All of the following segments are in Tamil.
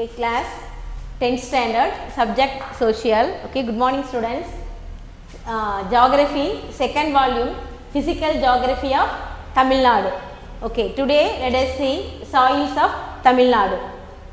Okay, class 10th standard, subject social. Okay, good morning students. Geography, second volume, physical geography of Tamil Nadu. Okay, today let us see soils of Tamil Nadu.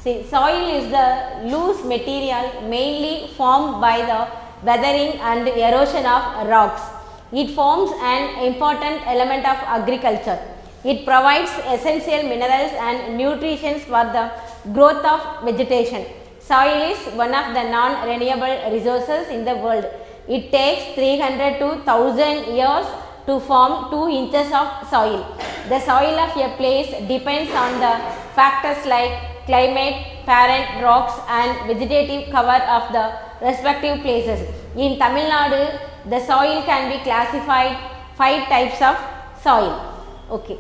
See, soil is the loose material mainly formed by the weathering and erosion of rocks. It forms an important element of agriculture. It provides essential minerals and nutrition for the growth of vegetation. Soil is one of the non-renewable resources in the world. It takes 300 to 1000 years to form 2 inches of soil. The soil of a place depends on the factors like climate, parent rocks and vegetative cover of the respective places. In Tamil Nadu, the soil can be classified 5 types of soil. Okay.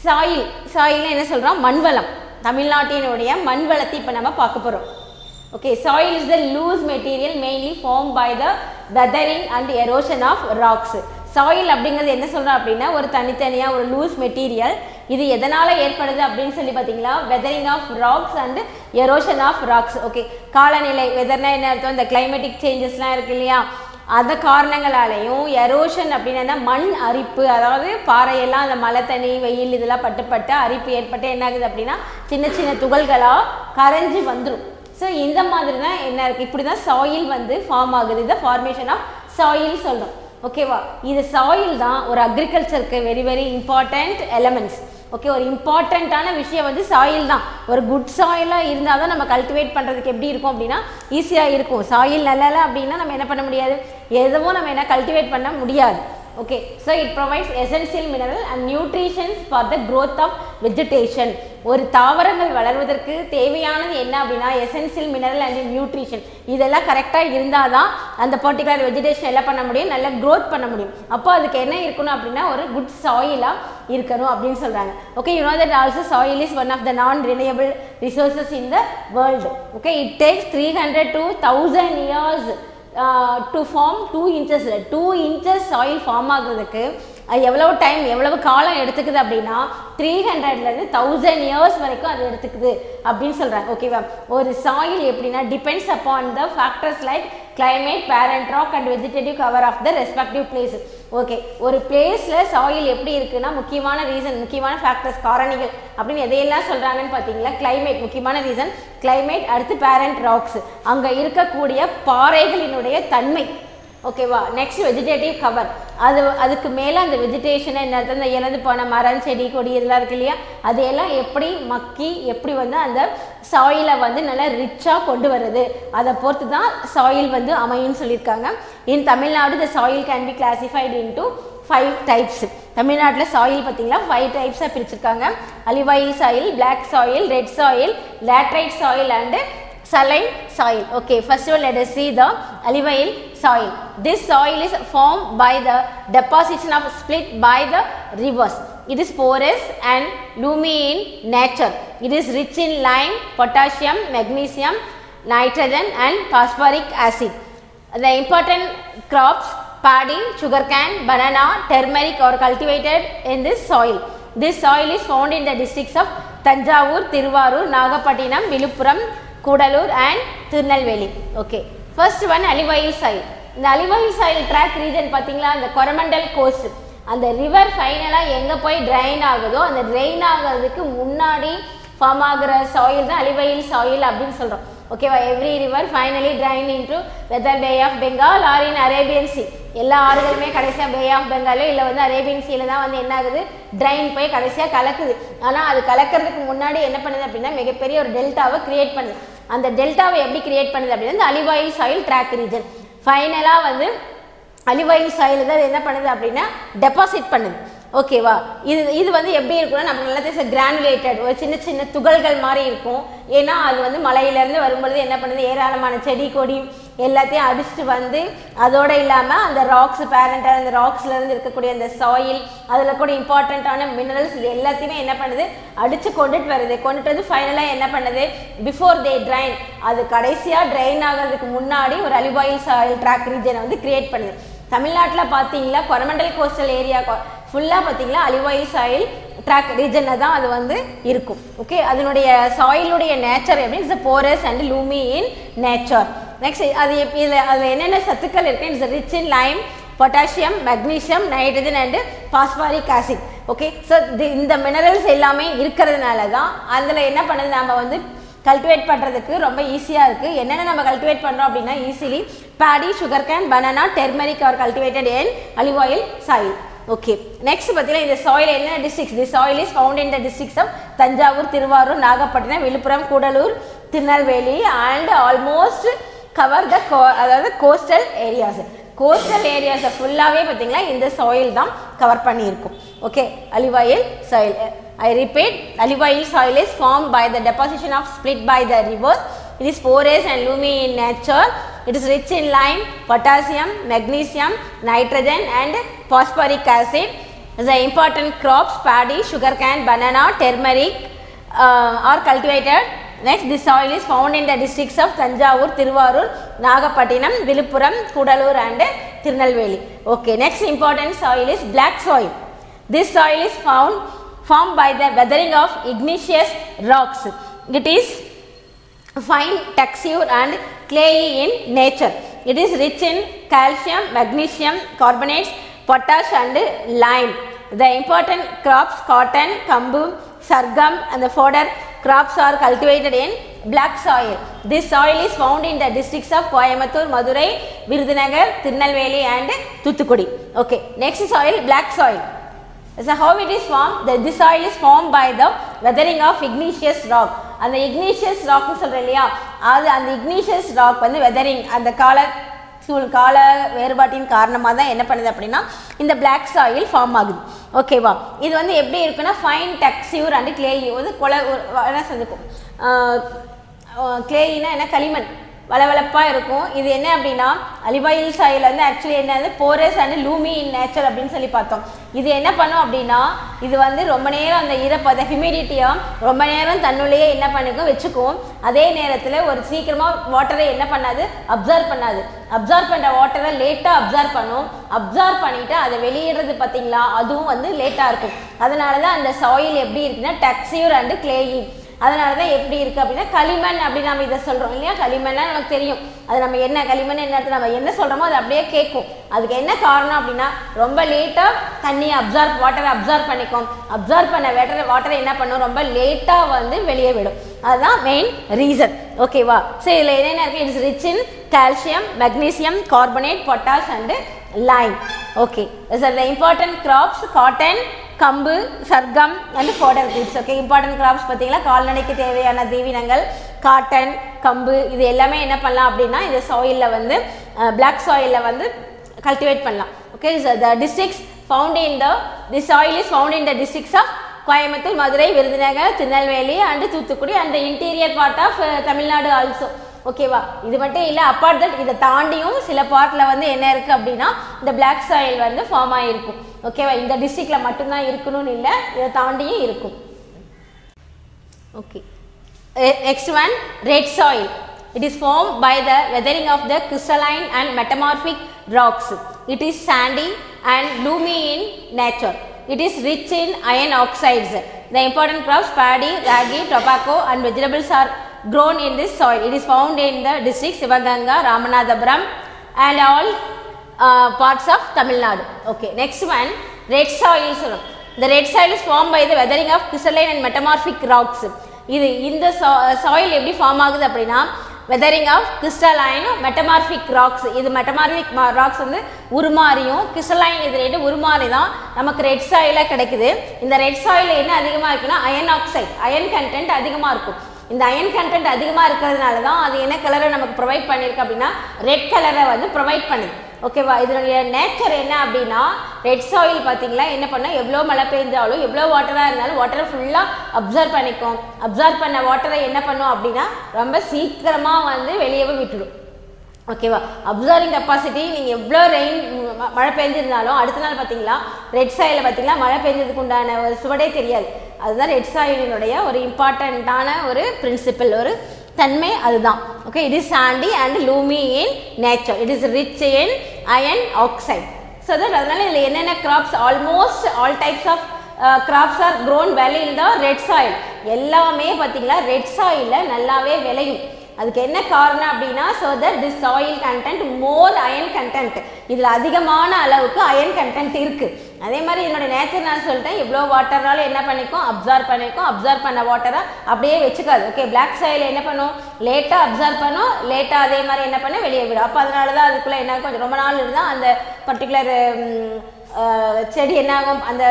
soil என்ன சொல்றோம் மண்வளம் தமிழ்நாட்டினுடைய மண்வளத்தை இப்ப நம்ம பார்க்க போறோம். Okay, soil is the loose material mainly formed by the weathering and erosion of rocks. soil அப்படிங்கிறது என்ன சொல்றோம் அப்படின்னா ஒரு தனித்தனியா ஒரு லூஸ் மெட்டீரியல். இது எதனால ஏற்படுது அப்படின்னு சொல்லி பாத்தீங்களா weathering of rocks and erosion of rocks. Okay, காலநிலை வெதர்னா என்ன அர்த்தம் இந்த climatic changesலாம் இருக்கு இல்லையா அந்த காரணங்களாலையும் எரோஷன் அப்படின்னா மண் அரிப்பு அதாவது பாறையெல்லாம் அந்த மழை தண்ணி வெயில் இதெல்லாம் பட்டு அரிப்பு ஏற்பட்டு என்ன ஆகுது அப்படின்னா சின்ன சின்ன துகள்களாக கரைஞ்சி வந்துடும். ஸோ இந்த மாதிரி தான் என்ன இருக்குது இப்படி தான் சாயில் வந்து ஃபார்ம் ஆகுது. இதை ஃபார்மேஷன் ஆஃப் சாயில் சொல்கிறோம். ஓகேவா, இது சாயில் தான் ஒரு அக்ரிகல்ச்சருக்கு very very important elements. Okay, ஒரு இம்பார்ட்டண்ட்டான விஷயம் வந்து சாயில் தான். ஒரு குட் சாயிலாக இருந்தால் தான் நம்ம கல்டிவேட் பண்ணுறதுக்கு எப்படி இருக்கும் அப்படின்னா ஈஸியாக இருக்கும். சாயில் நல்லா அப்படின்னா நம்ம என்ன பண்ண முடியாது, எதுவும் நம்ம என்ன கல்டிவேட் பண்ண முடியாது. Okay, so it provides essential mineral and nutrition for the growth of vegetation. ஒரு தாவரங்கள் வளர்வதற்கு தேவையானது என்ன அப்படின்னா essential mineral and nutrition. இதெல்லாம் கரெக்டாக இருந்தால் தான் அந்த பர்டிகுலர் வெஜிடேஷன் எல்லாம் பண்ண முடியும், நல்லா க்ரோத் பண்ண முடியும். அப்போ அதுக்கு என்ன இருக்கணும் அப்படின்னா ஒரு குட் சாயிலாக இருக்கணும் அப்படின்னு சொல்கிறாங்க. Okay, you know that also soil is one of the non-renewable resources in the world. Okay, it takes 300 to 1000 years to form 2 inches. 2 inches soil form ஆகுறதுக்கு எவ்வளவு டைம் எவ்வளவு காலம் எடுத்துக்குது அப்படின்னா 300லேருந்து 1000 இயர்ஸ் வரைக்கும் அது எடுத்துக்குது அப்படின்னு சொல்கிறாங்க. ஓகேவா, ஒரு சாயில் எப்படின்னா depends upon the factors like climate, parent rock and vegetative cover of the respective places. Okay, ஒரு பிளேஸில் சாயில் எப்படி இருக்குன்னா முக்கியமான ரீசன் முக்கியமான ஃபேக்டர்ஸ் காரணிகள் அப்படின்னு எதையெல்லாம் சொல்கிறாங்கன்னு பார்த்தீங்களா climate முக்கியமான ரீசன் climate, அடுத்து parent rocks அங்கே இருக்கக்கூடிய பாறைகளினுடைய தன்மை. ஓகேவா, நெக்ஸ்ட் வெஜிடேட்டிவ் கவர் அதுக்கு மேலே அந்த வெஜிடேஷனை என்ன அந்த இறந்து போன மரம் செடி கொடி இதெல்லாம் இருக்கு இல்லையா அதையெல்லாம் எப்படி மக்கி எப்படி வந்து அந்த சாயிலை வந்து நல்லா ரிச்சாக கொண்டு வருது அதை பொறுத்து தான் சாயில் வந்து அமையும்னு சொல்லியிருக்காங்க. In Tamil Nadu the soil can be classified into 5 types. தமிழ்நாட்டில் சாயில் பார்த்தீங்களா 5 டைப்ஸாக பிரிச்சிருக்காங்க. Alluvial soil, black soil, red soil, laterite soil and saline soil. Okay, first of all let us see the alluvial soil. This soil is formed by the deposition of split by the rivers. It is porous and loamy in nature. It is rich in lime, potassium, magnesium, nitrogen and phosphoric acid. The important crops paddy, sugarcane, banana, turmeric are cultivated in this soil. This soil is found in the districts of Tanjavur, Tiruvarur, Nagapattinam, Viluppuram, Kudalur and Tirunelveli. Okay, first one alluvial soil. இந்த alluvial soil track region பார்த்தீங்களா அந்த கொரமண்டல் கோஸ்ட் அந்த ரிவர் ஃபைனலாக எங்கே போய் ட்ரைன் ஆகுதோ அந்த ட்ரைன் ஆகிறதுக்கு முன்னாடி ஃபார்ம் ஆகிற சாயில் தான் alluvial soil அப்படின்னு சொல்கிறோம். ஓகேவா, every river finally drain into either bay of Bengal or in Arabian sea. எல்லா ஆறுகளுமே கடைசியாக பே ஆஃப் பெங்காலோ இல்லை வந்து அரேபியன் சீல தான் வந்து என்ன ஆகுது ட்ரைன் போய் கடைசியாக கலக்குது. ஆனால் அது கலக்கிறதுக்கு முன்னாடி என்ன பண்ணுது அப்படின்னா மிகப்பெரிய ஒரு டெல்டாவை கிரியேட் பண்ணுது. அந்த டெல்டாவை எப்படி கிரியேட் பண்ணுது அப்படின்னா இந்த alluvial soil track region ஃபைனலாக வந்து alluvial soil தான் என்ன பண்ணுது அப்படின்னா டெபாசிட் பண்ணுது. ஓகேவா, இது வந்து எப்படி இருக்குன்னா நம்ம நல்லா தெரிஞ்ச கிரானுலேட்டட் ஒரு சின்ன சின்ன துகள்கள் மாதிரி இருக்கும். ஏன்னா அது வந்து மலையிலேருந்து வரும்பொழுது என்ன பண்ணுது ஏராளமான செடி கொடி எல்லாத்தையும் அடிச்சுட்டு வந்து அதோடு இல்லாமல் அந்த ராக்ஸ் பேரண்டாக அந்த ராக்ஸ்லேருந்து இருக்கக்கூடிய அந்த சாயில் அதில் கூட இம்பார்ட்டண்ட்டான மினரல்ஸ் இது எல்லாத்தையுமே என்ன பண்ணுது அடித்து கொண்டுட்டு வந்து ஃபைனலாக என்ன பண்ணுது பிஃபோர் தே ட்ரைன் அது கடைசியாக ட்ரைன் ஆகிறதுக்கு முன்னாடி ஒரு alluvial soil track region வந்து கிரியேட் பண்ணுது. தமிழ்நாட்டில் பார்த்தீங்களா கொரமண்டல் கோஸ்டல் ஏரியா ஃபுல்லாக பார்த்தீங்களா அலிவாயில் சாயில் ட்ராக் ரீஜனில் தான் அது வந்து இருக்கும். ஓகே, அதனுடைய சாயிலுடைய நேச்சர் எப்படி it's porous and loamy in nature. Next அது அதில் என்னென்ன சத்துக்கள் இருக்குது, it's rich in Lime, potassium, magnesium, nitrogen and phosphoric acid. Okay, so இந்த மினரல்ஸ் எல்லாமே இருக்கிறதுனால தான் அதில் என்ன பண்ணுது, நம்ம வந்து கல்டிவேட் பண்ணுறதுக்கு ரொம்ப ஈஸியாக இருக்குது. என்னென்ன நம்ம கல்டிவேட் பண்ணுறோம் அப்படின்னா easily paddy, sugar cane, banana, turmeric are cultivated in alluvial soil. Okay, next பார்த்தீங்கன்னா இந்த சாயில் என்ன districts, the soil is found in the districts of Thanjavur, Thiruvarur, Nagapattinam, Villupuram, Cuddalore, Tirunelveli and almost cover the அதாவது கோஸ்டல் ஏரியாஸ். கோஸ்டல் ஏரியாஸை ஃபுல்லாகவே பார்த்தீங்களா இந்த சாயில் தான் கவர் பண்ணியிருக்கும். Okay, alluvial soil. I repeat, olive oil soil is formed by the deposition of split by the rivers. It is porous and loamy in nature. It is rich in lime, potassium, magnesium, nitrogen and phosphoric acid. The important crops paddy, sugarcane, banana, turmeric are cultivated. Next, this soil is found in the districts of Thanjavur, Thiruvarur, Nagapattinam, Viluppuram, Kudalur and Tirunelveli. Okay, next important soil is black soil. This soil is formed by the weathering of igneous rocks. It is fine texture and clayey in nature. It is rich in calcium, magnesium, carbonates, potash and lime. The important crops cotton, kambu, sargam and the fodder crops are cultivated in black soil. This soil is found in the districts of Coimbatore, Madurai, Virudhunagar, Tirunelveli and Thuthukudi. Okay, next soil, black soil. So how it is formed? This soil is formed by the weathering of igneous rock. அந்த igneous rock சொல்கிறேன் இல்லையா, அது அந்த igneous rock வந்து weathering அந்த கால வேறுபாட்டின் காரணமாக தான் என்ன பண்ணுது அப்படின்னா இந்த black soil ஃபார்ம் ஆகுது. ஓகேவா, இது வந்து எப்படி இருக்குன்னா ஃபைன் டெக்ஸ்யூர் அண்ட் கிளேயி வந்து என்ன செஞ்சுக்கும், கிளேயினா என்ன களிமண் வளவளப்பாக இருக்கும். இது என்ன அப்படின்னா அலிவ் ஆயில் சாயில் வந்து ஆக்சுவலி என்னது porous and loamy in nature அப்படின்னு சொல்லி பார்த்தோம். இது என்ன பண்ணும் அப்படின்னா இது வந்து ரொம்ப நேரம் அந்த ஈரப்பத ஹியூமிடிட்டியாக ரொம்ப நேரம் தன்னுள்ளேயே என்ன பண்ணிக்கும் வச்சுக்கும். அதே நேரத்தில் ஒரு சீக்கிரமாக வாட்டரை என்ன பண்ணாது, அப்சர்வ் பண்ணாது. அப்சர்வ் பண்ணுற வாட்டரை லேட்டாக அப்சர்வ் பண்ணும். அப்சர்வ் பண்ணிவிட்டு அதை வெளியிடுறது பார்த்தீங்களா, அதுவும் வந்து லேட்டாக இருக்கும். அதனால தான் அந்த சாயில் எப்படி இருக்குன்னா டெக்ஸ்யூர் அண்டு கிளேயி. அதனால தான் எப்படி இருக்குது அப்படின்னா களிமண் அப்படின்னு நம்ம இதை சொல்கிறோம் இல்லையா. களிமண்ணா நமக்கு தெரியும், அது நம்ம என்ன களிமண் என்ன நம்ம என்ன சொல்கிறோமோ அது அப்படியே கேட்கும். அதுக்கு என்ன காரணம் அப்படின்னா ரொம்ப லேட்டாக தண்ணியை வாட்டரை அப்சர்வ் பண்ணிக்கும். அப்சர்வ் பண்ண வாட்டரை என்ன பண்ணும், ரொம்ப லேட்டாக வந்து வெளியே விடும். அதுதான் மெயின் ரீசன். ஓகேவா, ஸோ இதில் என்னென்ன இருக்குது, it's rich in calcium, magnesium, carbonate, potash and lime. Okay, the important crops cotton, கம்பு, sorghum and fodder crops. Okay, important crops பார்த்தீங்களா, கால்நடைக்கு தேவையான தீவனங்கள் காட்டன், கம்பு இது எல்லாமே என்ன பண்ணலாம் அப்படின்னா இந்த சாயிலில் வந்து பிளாக் சாயிலில் வந்து கல்டிவேட் பண்ணலாம். Okay, the districts found in the soil is found in the districts of Coimbatore, Madurai, Virudhunagar, Tirunelveli and Thoothukudi and interior part of Tamil Nadu also. ஓகேவா, இது மட்டும் இல்லை, அப்பார்ட் தட் இதை தாண்டியும் சில பார்ட்டில் வந்து என்ன இருக்குது அப்படின்னா இந்த பிளாக் சாயில் வந்து ஃபார்ம் ஆகிருக்கும். ஓகேவா, இந்த டிஸ்ட்ரிக்டில் மட்டும்தான் இருக்கணும்னு இல்லை, இதை தாண்டியும் இருக்கும். Okay, next one red soil. It is formed by the weathering of the crystalline and metamorphic rocks. It is sandy and loamy in nature. It is rich in iron oxides. The important crops paddy, ragi, tobacco and vegetables are grown in this soil. It is found in the districts Sivaganga, Ramanathapuram and all parts of Tamil Nadu. Okay, next one red soil. The red soil is formed by the weathering of crystalline and metamorphic rocks. இது இந்த சாயில் எப்படி ஃபார்ம் ஆகுது அப்படின்னா weathering of crystalline metamorphic rocks. இது மெட்டமார்பிக் ராக்ஸ் வந்து உருமாறியும் கிறிஸ்டலைன் இது ரெண்டு உருமாறி தான் நமக்கு ரெட் சாயிலாக கிடைக்குது. இந்த ரெட் சாயில் என்ன அதிகமாக இருக்குன்னா அயன் ஆக்சைடு, அயன் கண்டென்ட் அதிகமாக இருக்கும். இந்த அயன் கண்டென்ட் அதிகமாக இருக்கிறதுனால தான் அது என்ன கலரை நமக்கு ப்ரொவைட் பண்ணியிருக்கு அப்படின்னா ரெட் கலரை வந்து ப்ரொவைட் பண்ணுது. ஓகேவா, இதனுடைய நேச்சர் என்ன அப்படின்னா ரெட் சாயில் பார்த்தீங்களா என்ன பண்ணால் எவ்வளோ மழை பெஞ்சாலும் எவ்வளோ வாட்டராக இருந்தாலும் வாட்டரை ஃபுல்லாக அப்சர்வ் பண்ணிக்கும். அப்சர்வ் பண்ண வாட்டரை என்ன பண்ணும் அப்படின்னா ரொம்ப சீக்கிரமாக வந்து வெளியவே விட்டுடும். ஓகேவா, அப்சர்விங் கெப்பாசிட்டி நீங்கள் எவ்வளோ ரெயின் மழை பெஞ்சிருந்தாலும் அடுத்த நாள் பார்த்தீங்களா ரெட் சாயிலில் பார்த்தீங்களா மழை பெஞ்சதுக்கு உண்டான ஒரு சுவடே தெரியாது. அதுதான் ரெட் சாயிலினுடைய ஒரு இம்பார்ட்டண்ட்டான ஒரு பிரின்சிபல், ஒரு தன்மை அதுதான். Okay, it is sandy and loamy in nature. It is rich in iron oxide. So that அதனால இதில் என்னென்ன crops, almost all types of crops are grown well in the red soil. எல்லாமே பார்த்தீங்களா ரெட் சாயிலில் நல்லாவே விளையும். அதுக்கு என்ன காரணம் அப்படின்னா, so that this soil content more iron content, இதில் அதிகமான அளவுக்கு அயன் கண்டென்ட் இருக்குது. அதே மாதிரி இதனோட நேச்சர் நான் சொல்லிட்டேன், எவ்வளோ வாட்டர்னாலும் என்ன பண்ணிக்கும், அப்சார்ப் பண்ண வாட்டரை அப்படியே வச்சுக்காது. ஓகே, பிளாக் சாயில் என்ன பண்ணும், லேட்டாக அப்சார்ப் பண்ணும், லேட்டாக அதே மாதிரி என்ன பண்ண வெளியே விடும். அப்போ அதனால தான் அதுக்குள்ளே என்ன கொஞ்சம் ரொம்ப நாள் இருந்தால் அந்த பர்டிகுலர் செடி என்ன ஆகும், அந்த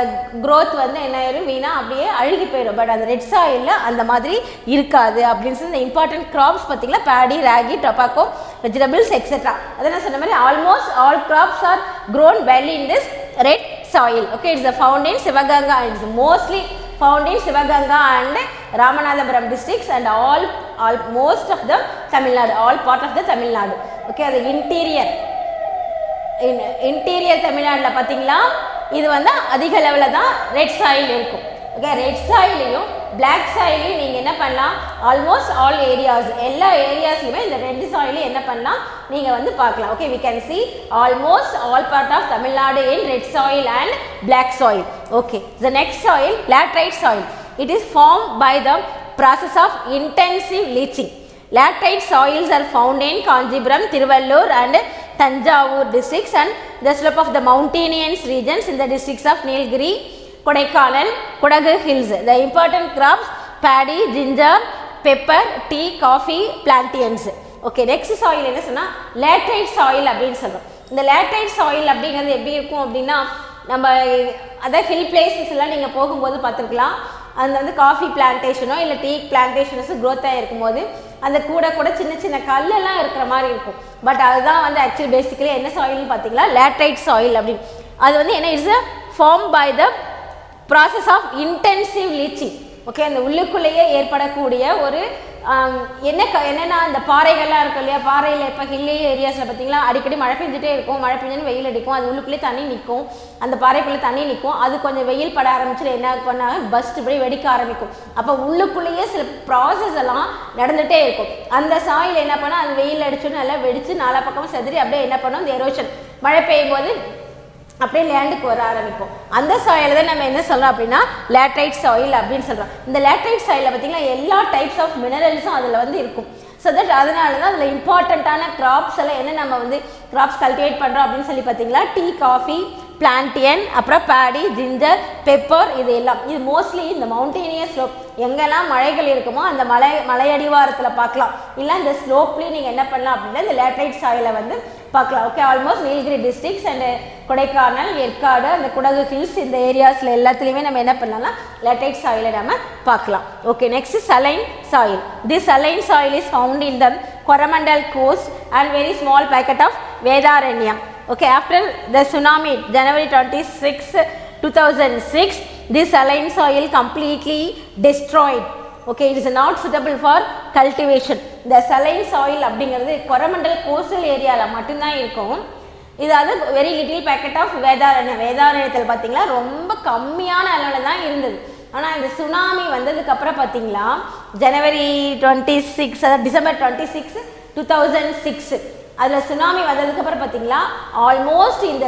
க்ரோத் வந்து என்ன ஆயிரும், வீணாக அப்படியே அழுகி போயிடும். பட் அந்த ரெட் சாயிலில் அந்த மாதிரி இருக்காது அப்படின்னு சொல்லி இந்த இம்பார்ட்டன்ட் கிராப்ஸ் பார்த்தீங்களா, paddy, ragi, tobacco, vegetables etcetera. அதை நான் சொன்ன மாதிரி almost all crops are grown well in this red soil. Okay, it's the found in Sivaganga, and it's mostly found in Sivaganga and Ramanathapuram districts and all most of the Tamil Nadu, all part of the Tamil Nadu. Okay, the interior Tamil Nadu la pathingala இது வந்து அதிக லெவலில் தான் ரெட் சாயில் இருக்கும். ஓகே, ரெட் சாயிலையும் பிளாக் சாயிலையும் நீங்கள் என்ன பண்ணலாம், ஆல்மோஸ்ட் ஆல் ஏரியாஸ், எல்லா ஏரியாஸ்லையுமே இந்த ரெட் சாயிலையும் என்ன பண்ணலாம் நீங்கள் வந்து பார்க்கலாம். Okay, we can see almost all part of Tamil Nadu in red soil and black soil. Okay, the next soil laterite soil. It is form by the process of intensive leaching. Laterite soils are found in Kanjipuram, Tiruvallur and Tanjavur districts and the slope of the mountainous regions in the districts of Nilgiri, Kodaikanal, Kodagu hills. The important crops paddy, ginger, pepper, tea, coffee, plantains. Okay, next soil என்ன சொன்னா laterite soil அப்படினு சொல்றோம். இந்த laterite soil அப்படிங்கிறது எப்படி இருக்கும் அப்படினா, நம்ம அத ஹில் பிளேसेस எல்லாம் நீங்க போகும்போது பார்த்திருக்கலாம், அந்த வந்து காஃபி பிளான்டேஷனோ இல்லை டீ பிளான்டேஷன்ஸோ க்ரோத்தாக இருக்கும்போது அந்த கூட சின்ன சின்ன கல்லெல்லாம் இருக்கிற மாதிரி இருக்கும். பட் அதுதான் வந்து ஆக்சுவலி பேசிக்கலி என்ன சாயில்னு பார்த்தீங்களா, லேட்ரைட் சாயில் அப்படின்னு. அது வந்து என்ன, it's a form by the process of intensive leaching. Okay, அந்த உள்ளுக்குள்ளேயே ஏற்படக்கூடிய ஒரு என்னென்னா அந்த பாறைகள்லாம் இருக்கும் இல்லையா, பாறையில் இப்போ ஹில்லி ஏரியாஸில் பார்த்தீங்களா அடிக்கடி மழை பெஞ்சிட்டே இருக்கும், மழை பெஞ்சுன்னு வெயில் அடிக்கும், அது உள்ளுக்குள்ளேயே தண்ணி நிற்கும், அந்த பாறைக்குள்ளே தண்ணி நிற்கும், அது கொஞ்சம் வெயில் பட ஆரம்பிச்சுட்டு என்ன பண்ணாங்க, பஸ்ட் இப்படி வெடிக்க ஆரம்பிக்கும். அப்போ உள்ளுக்குள்ளேயே சில ப்ராசஸ் எல்லாம் நடந்துகிட்டே இருக்கும். அந்த சாயில் என்ன பண்ணால் அது வெயில் அடிச்சோன்னு நல்லா வெடித்து நாலா பக்கமும் செதறி அப்படியே என்ன பண்ணோம், இந்த எரோஷன் மழை பெய்யும் போது அப்படியே லேண்டுக்கு வர ஆரம்பிக்கும். அந்த சாயில் தான் நம்ம என்ன சொல்கிறோம் அப்படின்னா லேட்ரைட் சாயில் அப்படின்னு சொல்கிறோம். இந்த லேட்ரைட் சாயிலில் பார்த்திங்கன்னா எல்லா டைப்ஸ் ஆஃப் மினரல்ஸும் அதில் வந்து இருக்கும். ஸோ தட் அதனால தான் அதில் இம்பார்ட்டண்ட்டான கிராப்ஸ் எல்லாம் என்ன நம்ம வந்து கிராப்ஸ் கல்டிவேட் பண்ணுறோம் அப்படின்னு சொல்லி பார்த்தீங்களா, டீ, காஃபி, பிளான்டியன், அப்புறம் பேடி, ஜிஞ்சர், பெப்பர், இது எல்லாம். இது மோஸ்ட்லி இந்த மவுண்டேனியஸ் ஸ்லோப் எங்கெல்லாம் மலைகள் இருக்குமோ அந்த மலையடிவாரத்தில் பார்க்கலாம். இல்லை இந்த ஸ்லோப்லேயும் நீங்கள் என்ன பண்ணலாம் அப்படின்னா இந்த லேட்ரைட் சாயிலை வந்து பார்க்கலாம். Okay, almost Nilgiri districts and Kodaikanal, Yercaud, அந்த குடகு ஹில்ஸ், இந்த ஏரியாஸில் எல்லாத்துலேயுமே நம்ம என்ன பண்ணலாம், லேட்ரைட் சாயிலை நம்ம பார்க்கலாம். Okay, next saline soil. This saline soil is found in the Coromandel coast and very small packet of Vedaranyam. Okay, after the tsunami January 26, 2006, this saline soil completely destroyed. Okay, it is not suitable for cultivation. The saline soil அப்படிங்கிறது Coromandel coastal ஏரியால மட்டும்தான் இருக்கும். இது அது வெரி லிட்டில் பேக்கெட் ஆஃப் வேதாரண்யத்தில் பார்த்தீங்களா ரொம்ப கம்மியான அளவில் தான் இருந்தது. ஆனால் இந்த சுனாமி வந்ததுக்கப்புறம் பார்த்தீங்களா ஜனவரி 26 டிசம்பர் 26, 2006 அதில் சுனாமி வந்ததுக்கப்புறம் பார்த்தீங்களா ஆல்மோஸ்ட் இந்த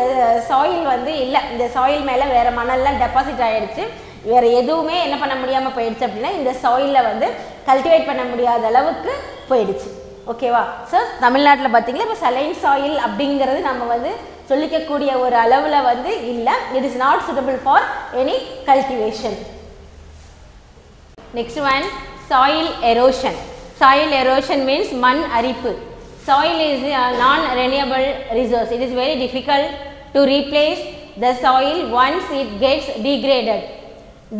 சாயில் வந்து இல்லை, இந்த சாயில் மேலே வேறு மணல்லாம் டெபாசிட் ஆகிடுச்சு, வேறு எதுவுமே என்ன பண்ண முடியாமல் போயிடுச்சு அப்படின்னா இந்த சாயிலில் வந்து கல்டிவேட் பண்ண முடியாத அளவுக்கு போயிடுச்சு. ஓகேவா? ஸோ தமிழ்நாட்டில் பார்த்தீங்களா இப்போ சலைன் சாயில் அப்படிங்கிறது நம்ம வந்து சொல்லிக்கக்கூடிய ஒரு அளவில் வந்து இல்லை, it is not suitable for any cultivation. Next one, soil erosion. Soil erosion means மண் அரிப்பு. Soil is a non-renewable resource. It is very difficult to replace the soil once it gets degraded.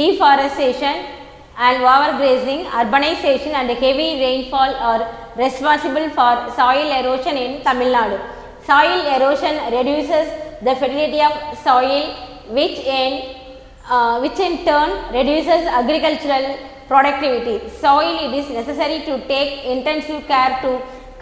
Deforestation and overgrazing, urbanization and heavy rainfall are responsible for soil erosion in Tamil Nadu. Soil erosion reduces the fertility of soil, which in turn reduces agricultural productivity. Soil, it is necessary to take intensive care to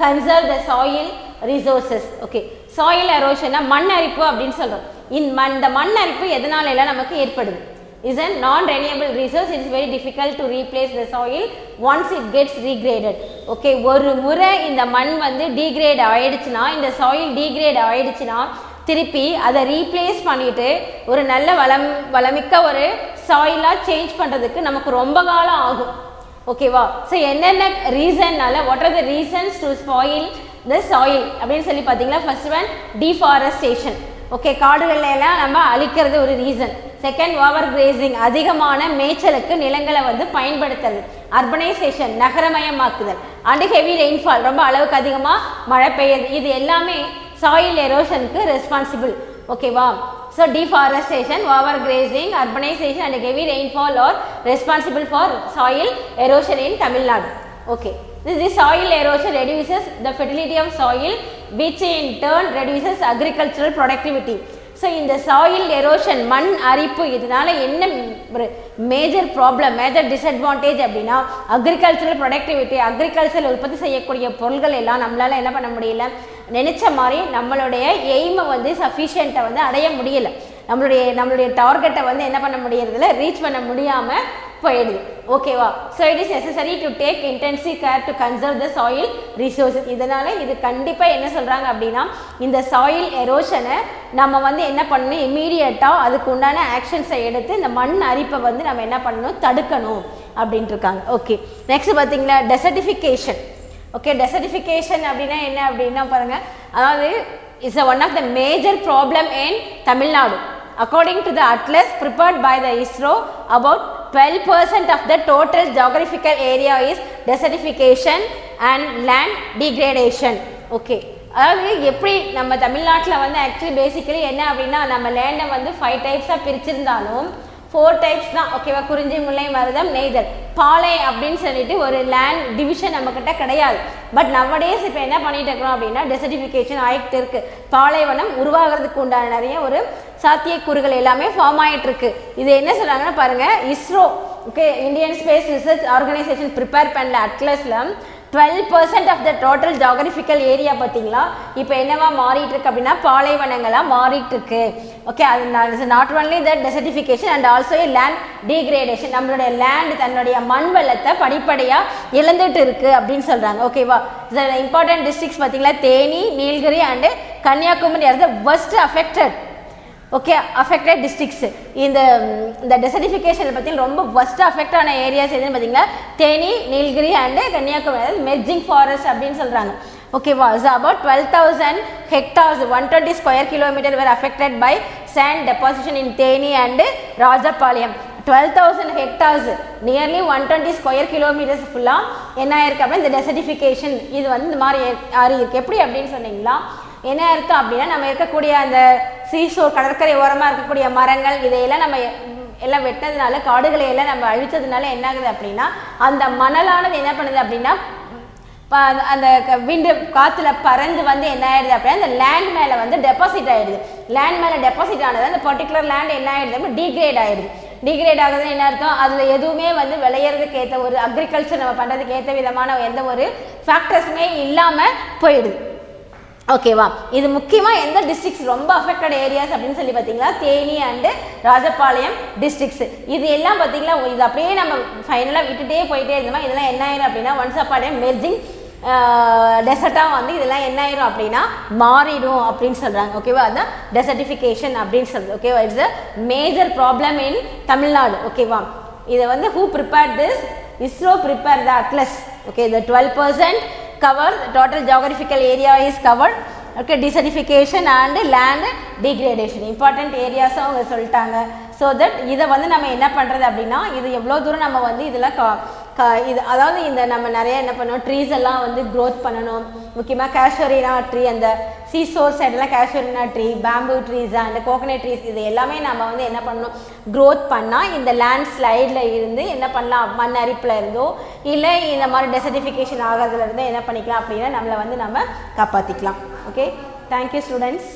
conserve the soil resources. Okay, soil erosion மண் அரிப்பு அப்படின்னு சொல்றோம். இந்த மண் அரிப்பு எதனால எல்லாம் நமக்கு ஏற்படுது? is a non-renewable resource. It is very difficult to replace the soil once it gets degraded. Okay, ஒரு முறை இந்த மண் வந்து degrade ஆயிடுச்சுனா, இந்த soil degrade ஆயிடுச்சுனா திருப்பி அதை ரீப்ளேஸ் பண்ணிட்டு ஒரு நல்ல வளமிக்க ஒரு சாயிலாக சேஞ்ச் பண்ணுறதுக்கு நமக்கு ரொம்ப காலம் ஆகும். ஓகேவா? ஸோ என்னென்ன ரீசன்னால what are the reasons to spoil the soil அப்படின்னு சொல்லி பார்த்தீங்கன்னா, ஃபர்ஸ்ட் ஒன் டீஃபாரஸ்டேஷன். ஓகே, காடுகள் எல்லாம் நம்ம அழிக்கிறது ஒரு ரீசன். செகண்ட், ஓவர் கிரேசிங், அதிகமான மேய்ச்சலுக்கு நிலங்களை வந்து பயன்படுத்துறது. அர்பனைசேஷன், நகரமயமாக்குதல். அண்ட் ஹெவி ரெயின்ஃபால், ரொம்ப அளவுக்கு அதிகமாக மழை பெய்யுது. இது எல்லாமே சாயில் எரோஷனுக்கு ரெஸ்பான்சிபிள். ஓகேவா? So deforestation, overgrazing, urbanization and heavy rainfall are responsible for soil erosion in Tamil Nadu. Okay, this soil erosion reduces the fertility of soil, which in turn reduces agricultural productivity. So இந்த சாயில் எரோஷன், மண் அரிப்பு, இதனால என்ன ஒரு மேஜர் ப்ராப்ளம், மேஜர் டிஸ்அட்வான்டேஜ் அப்படின்னா அக்ரிகல்ச்சரல் ப்ரொடக்டிவிட்டி, அக்ரிகல்ச்சர் உற்பத்தி செய்யக்கூடிய பொருட்கள் எல்லாம் நம்மளால் என்ன பண்ண முடியல, நினச்ச மாதிரி நம்மளுடைய எய்மை வந்து சஃபிஷியண்ட்டை வந்து அடைய முடியல. நம்மளுடைய டார்கெட்டை வந்து என்ன பண்ண முடியறதில்ல, ரீச் பண்ண முடியாமல் போயிடுது. ஓகேவா? So it is necessary to take intensive care to conserve the soil resources. இதனால் இது கண்டிப்பாக என்ன சொல்கிறாங்க அப்படின்னா, இந்த சாயில் எரோஷனை நம்ம வந்து என்ன பண்ணணும், இம்மீடியட்டாக அதுக்கு உண்டான ஆக்ஷன்ஸை எடுத்து இந்த மண் அரிப்பை வந்து நம்ம என்ன பண்ணணும், தடுக்கணும் அப்படின்ட்டு இருக்காங்க. ஓகே, நெக்ஸ்ட் பார்த்தீங்களா, டெசர்டிஃபிகேஷன். ஓகே, டெசர்டிஃபிகேஷன் அப்படின்னா என்ன அப்படின்னா பாருங்கள், அதாவது it's one of the major problem in Tamil Nadu. According to the atlas prepared by the ISRO, about 12% of the total geographical area is desertification and land degradation. Okay, அதாவது எப்படி நம்ம தமிழ்நாட்டில் வந்து ஆக்சுவலி பேசிக்கலி என்ன அப்படின்னா, நம்ம லேண்டை வந்து 5 டைப்ஸாக பிரிச்சிருந்தாலும் 4 டைப்ஸ் தான். ஓகேவா? குறிஞ்சி, முல்லை, மருதம், நெய்தல், பாலை அப்படின்னு சொல்லிட்டு ஒரு லேண்ட் டிவிஷன் நம்மக்கிட்ட கிடையாது. பட் நவடேஸ் இப்போ என்ன பண்ணிட்டு இருக்கிறோம் அப்படின்னா, டெசர்டிஃபிகேஷன் ஆகிட்டு இருக்கு. பாலைவனம் உருவாகிறதுக்கு உண்டான நிறைய ஒரு சாத்தியக்கூறுகள் எல்லாமே ஃபார்ம் ஆகிட்டு இருக்கு. இது என்ன சொல்கிறாங்கன்னா பாருங்கள், ISRO, okay, Indian space research organisation prepare பண்ணல அட்லஸில் 12% of the total geographical area பார்த்தீங்களா இப்போ என்னவா மாறிட்டு இருக்கு அப்படின்னா, பாலைவனங்களாக மாறிட்டு இருக்கு. ஓகே, அது not only the desertification and also land degradation. நம்மளுடைய லேண்ட் தன்னுடைய மண் வளத்தை படிப்படியாக இழந்துட்டு இருக்கு அப்படின்னு சொல்கிறாங்க. ஓகேவா? இம்பார்ட்டன்ட் டிஸ்ட்ரிக்ஸ் பார்த்தீங்களா, Theni, Nilgiri and Kanyakumari are the worst affected. Okay, affected districts. இந்த டெசர்டிஃபிகேஷன் பற்றி ரொம்ப ஃபஸ்ட்டு அஃபெக்ட் ஆன ஏரியாஸ் எதுன்னு பார்த்தீங்கன்னா, தேனி, நீலகிரி அண்டு கன்னியாகுமரி, அதாவது மெர்ஜிங் ஃபாரஸ்ட் அப்படின்னு சொல்கிறாங்க. ஓகேவா? So about 12,000 hectares, 120 square kilometers were affected by sand deposition in Theni and Rajapalayam. 12,000 hectares, nearly 120 square kilometers ஃபுல்லாக என்ன ஆயிருக்கு அப்படின்னா இந்த டெசர்டிஃபிகேஷன் இது வந்து இந்த மாதிரி ஆறி இருக்குது. எப்படி அப்படின்னு சொன்னீங்களா, என்ன இருக்குது அப்படின்னா, நம்ம இருக்கக்கூடிய அந்த சீஷோர், கடற்கரை ஓரமாக இருக்கக்கூடிய மரங்கள் இதையெல்லாம் நம்ம எல்லாம் வெட்டதுனால, காடுகளை எல்லாம் நம்ம அழித்ததுனால என்ன ஆகுது அப்படின்னா, அந்த மணலானது என்ன பண்ணுது அப்படின்னா, அந்த விண்டு காற்றுல பறந்து வந்து என்ன ஆயிடுது அப்படின்னா அந்த லேண்ட் மேலே வந்து டெபாசிட் ஆகிடுது. லேண்ட் மேலே டெபாசிட் ஆனது அந்த பர்டிகுலர் லேண்ட் என்ன ஆகிடுது அப்படின்னா டீக்ரேட் ஆகிடுது. டீக்ரேட் ஆகுது என்ன அர்த்தம், அதில் எதுவுமே வந்து விளையிறதுக்கு ஏற்ற ஒரு அக்ரிகல்ச்சர் நம்ம பண்ணுறதுக்கு ஏற்ற விதமான எந்த ஒரு ஃபேக்டர்ஸுமே இல்லாமல் போயிடுது. ஓகேவா? இது முக்கியமாக எந்த டிஸ்ட்ரிக்ஸ் ரொம்ப அஃபெக்டட் ஏரியாஸ் அப்படின்னு சொல்லி பார்த்தீங்களா, தேனி அண்டு ராஜபாளையம் டிஸ்ட்ரிக்ஸ். இது எல்லாம் பார்த்தீங்களா, இது அப்படியே நம்ம ஃபைனலாக விட்டுட்டே போயிட்டே இருந்தோமா, இதெல்லாம் என்ன ஆயிரும் அப்படின்னா ஒன்ஸ் அப்பான் மெர்ஜிங் டெசர்ட்டாக வந்து இதெல்லாம் என்ன ஆயிரும் அப்படின்னா மாறிடும் அப்படின்னு சொல்கிறாங்க. ஓகேவா? அதுதான் டெசர்டிஃபிகேஷன் அப்படின்னு சொல்கிறது. ஓகேவா? It's a major problem in Tamil Nadu. ஓகேவா? இதை வந்து who prepared this, ISRO prepared the atlas. Okay, the 12% cover, total geographical area is covered. Okay, desertification and land degradation important areas அவங்க சொல்லிட்டாங்க. ஸோ தட் இதை வந்து நம்ம என்ன பண்ணுறது அப்படின்னா, இது எவ்வளோ தூரம் நம்ம வந்து இதில் இது அதாவது இந்த நம்ம நிறைய என்ன பண்ணணும், ட்ரீஸ் எல்லாம் வந்து க்ரோத் பண்ணணும். முக்கியமாக கேஷ்வரினா ட்ரீ, அந்த சீசோர் சைடெல்லாம் casuarina tree, bamboo trees and coconut trees இது எல்லாமே நம்ம வந்து என்ன பண்ணணும், க்ரோத் பண்ணால் இந்த லேண்ட் ஸ்லைடில் இருந்து என்ன பண்ணலாம், மண் அரிப்பில் இருந்தோ இல்லை இந்த மாதிரி டெசர்டிஃபிகேஷன் ஆகிறதுல இருந்தோ என்ன பண்ணிக்கலாம் அப்படின்னா நம்மளை வந்து நம்ம காப்பாற்றிக்கலாம். Okay, thank you students.